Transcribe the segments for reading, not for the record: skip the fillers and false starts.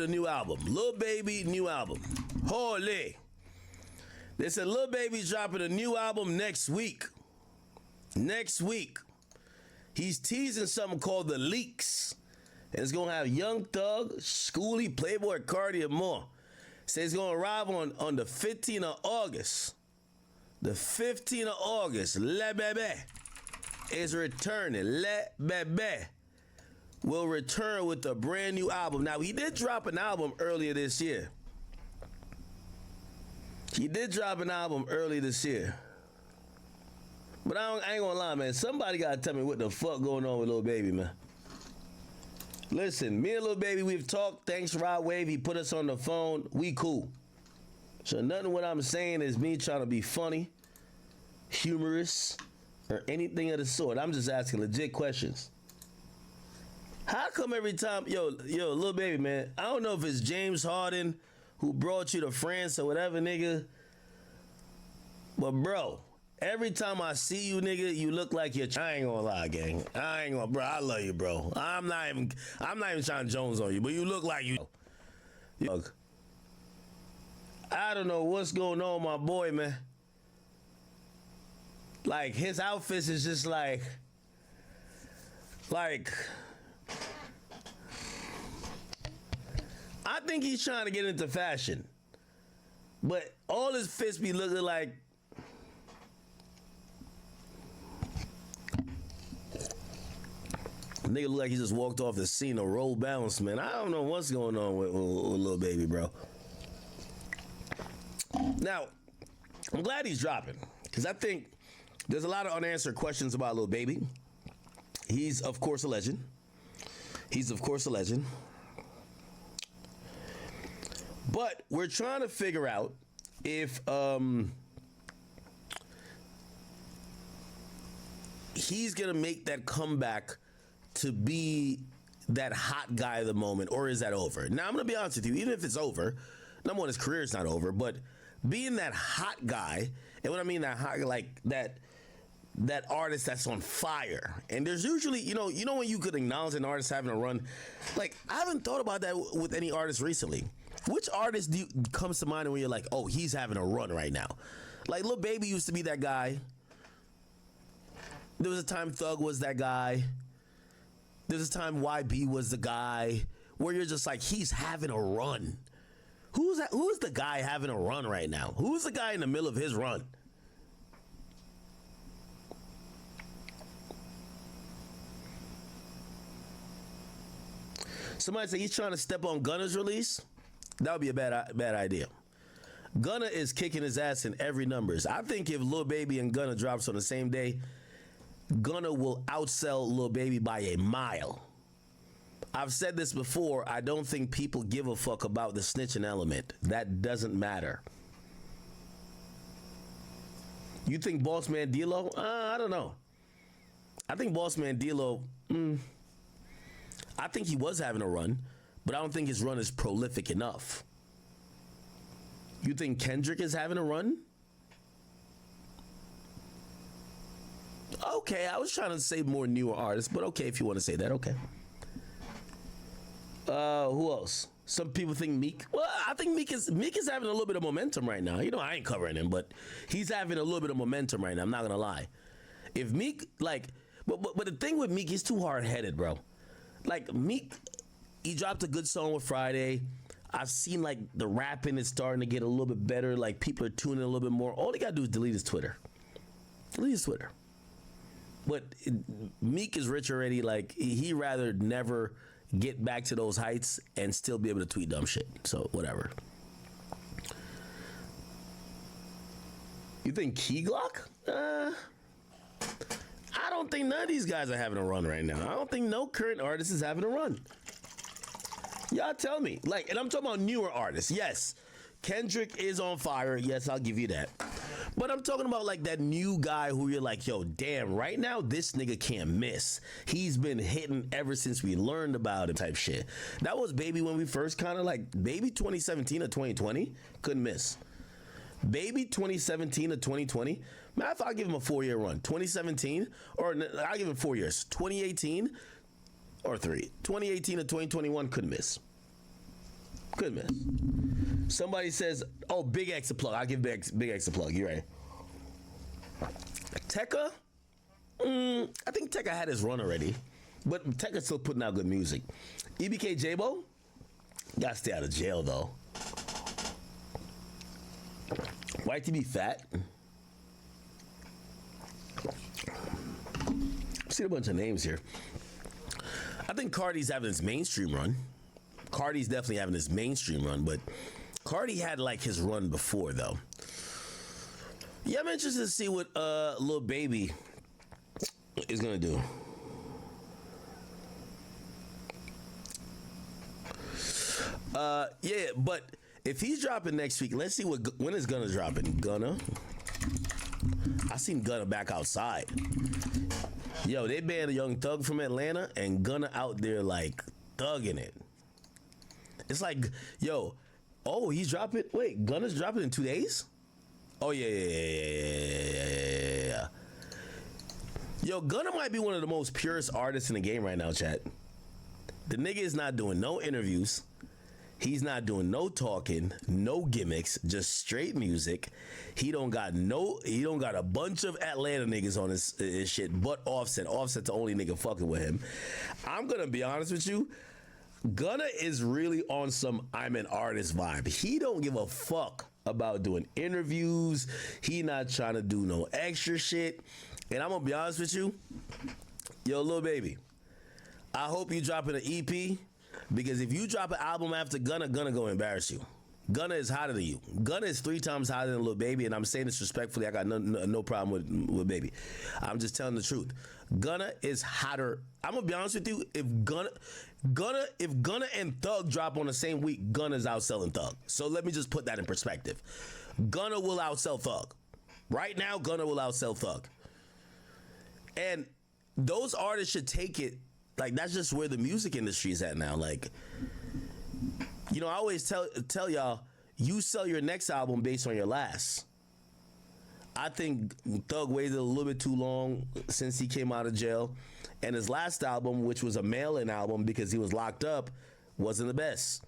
The new album, Lil Baby, new album. Holy. They said Lil Baby dropping a new album next week. Next week. He's teasing something called The Leaks. And it's going to have Young Thug, Schoolie, Playboy Cardi, and more. Says it's going to arrive on the 15th of August. The 15th of August, Le Bebe is returning. Le Bebe will return with a brand new album. Now, he did drop an album earlier this year. But I ain't gonna lie, man. Somebody gotta tell me what the fuck going on with Lil Baby, man. Listen, me and Lil Baby, we've talked. Thanks, Rod Wave. He put us on the phone. We cool. So nothing of what I'm saying is me trying to be funny, humorous, or anything of the sort. I'm just asking legit questions. How come every time, yo, Lil Baby, man, I don't know if it's James Harden who brought you to France or whatever, nigga. But bro, every time I see you, nigga, you look like you're. I ain't gonna lie, gang. Bro. I love you, bro. I'm not even trying to Jones on you, but you look like you. I don't know what's going on, my boy, man. Like his outfits is just like. I think he's trying to get into fashion, but all his fits be looking like. Nigga look like he just walked off the scene of Roll Bounce, man. I don't know what's going on with Lil Baby, bro. Now, I'm glad he's dropping, because I think there's a lot of unanswered questions about Lil Baby. He's, of course, a legend. But we're trying to figure out if he's going to make that comeback to be that hot guy of the moment, or is that over? Now, I'm going to be honest with you, even if it's over, number one, his career is not over, but being that hot guy, and when I mean that hot, like that artist that's on fire, and there's usually, you know when you could acknowledge an artist having a run, like, I haven't thought about that with any artist recently. Which artist comes to mind when you're like, oh, he's having a run right now? Like, Lil Baby used to be that guy. There was a time Thug was that guy. There's a time YB was the guy, where you're just like, he's having a run. Who's the guy having a run right now? Who's the guy in the middle of his run? Somebody say he's trying to step on Gunna's release. That would be a bad idea. Gunna is kicking his ass in every numbers. I think if Lil Baby and Gunna drops on the same day, Gunna will outsell Lil Baby by a mile. I've said this before. I don't think people give a fuck about the snitching element. That doesn't matter. You think Boss Man D-Lo? I don't know. I think Boss Man D-Lo, I think he was having a run, but I don't think his run is prolific enough. You think Kendrick is having a run? Okay, I was trying to say more newer artists, but okay, if you want to say that, okay. Who else? Some people think Meek. Well, I think Meek is having a little bit of momentum right now. You know, I ain't covering him, but he's having a little bit of momentum right now. I'm not gonna lie. If Meek, like, but the thing with Meek, he's too hard-headed, bro. Like, Meek, he dropped a good song with Friday. I've seen, like, the rapping is starting to get a little bit better. Like, people are tuning a little bit more. All they gotta do is delete his Twitter. But Meek is rich already. Like, he rather never get back to those heights and still be able to tweet dumb shit. So, whatever. You think Key Glock? I don't think none of these guys are having a run right now. I don't think no current artist is having a run. Y'all tell me. Like, and I'm talking about newer artists. Yes, Kendrick is on fire. Yes, I'll give you that. But I'm talking about, like, that new guy who you're like, yo, damn, right now this nigga can't miss. He's been hitting ever since we learned about him type shit. That was Baby when we first kind of, like, Baby 2017 or 2020, couldn't miss. Baby 2017 to 2020, man, I'll give him a 4-year run. 2017, or I'll give him 4 years. 2018 or 3. 2018 to 2021, couldn't miss. Goodness. Somebody says, "Oh, Big X a plug." I'll give Big X a plug. You right? Tekka. I think Tekka had his run already, but Tekka's still putting out good music. EBK J-Bo, gotta stay out of jail though. YTB Fat. See a bunch of names here. I think Cardi's having his mainstream run. Cardi's definitely having his mainstream run, but Cardi had like his run before though. Yeah, I'm interested to see what Lil Baby is gonna do. Yeah, but if he's dropping next week, let's see when is Gunna dropping. Gunna. I seen Gunna back outside. Yo, they banned a Young Thug from Atlanta, and Gunna out there like thugging it. It's like, yo, oh, he's dropping. Wait, Gunna's dropping in 2 days? Oh yeah. Yo, Gunna might be one of the most purest artists in the game right now, chat. The nigga is not doing no interviews. He's not doing no talking, no gimmicks, just straight music. He don't got a bunch of Atlanta niggas on his shit, but Offset. Offset's the only nigga fucking with him. I'm gonna be honest with you. Gunna is really on some I'm an artist vibe. He don't give a fuck about doing interviews. He not trying to do no extra shit. And I'm gonna be honest with you, yo, Lil Baby, I hope you dropping an EP, because if you drop an album after Gunna, Gunna gonna embarrass you. Gunna is hotter than you. Gunna is 3 times hotter than Lil Baby, and I'm saying this respectfully. I got no problem with Baby. I'm just telling the truth. Gunna is hotter. I'm gonna be honest with you. If Gunna and Thug drop on the same week, Gunna's outselling Thug. So let me just put that in perspective. Gunna will outsell Thug. Right now, Gunna will outsell Thug. And those artists should take it. Like, that's just where the music industry is at now. Like, you know, I always tell y'all, you sell your next album based on your last. I think Thug waited a little bit too long since he came out of jail. And his last album, which was a mail-in album because he was locked up, wasn't the best.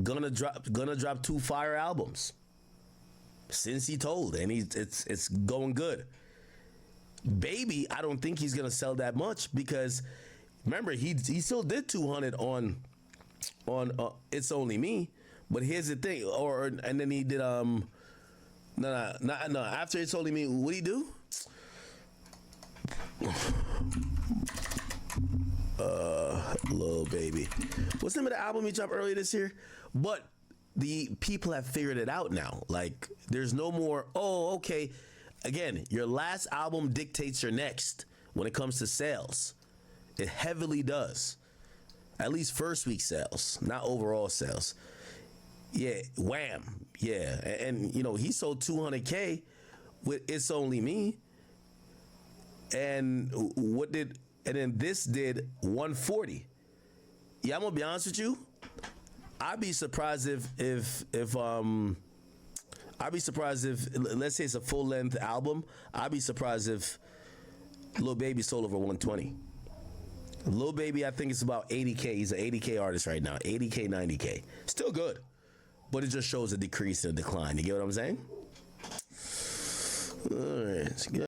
Gunna dropped 2 fire albums since he told, and it's going good. Baby, I don't think he's gonna sell that much because remember he still did 200 on It's Only Me, but here's the thing, and then he did no after It's Only Me, what'd he do? Lil Baby, what's the name of the album he dropped earlier this year? But the people have figured it out now. Like, there's no more, oh, okay. Again, your last album dictates your next when it comes to sales. It heavily does. At least first week sales, not overall sales. Yeah, Wham. Yeah, and you know, he sold 200K with It's Only Me. And then this did 140. Yeah, I'm gonna be honest with you. I'd be surprised if let's say it's a full length album. I'd be surprised if Lil Baby sold over 120. Lil Baby, I think it's about 80K. He's an 80K artist right now. 80K, 90K. Still good, but it just shows a decrease and a decline. You get what I'm saying? All right.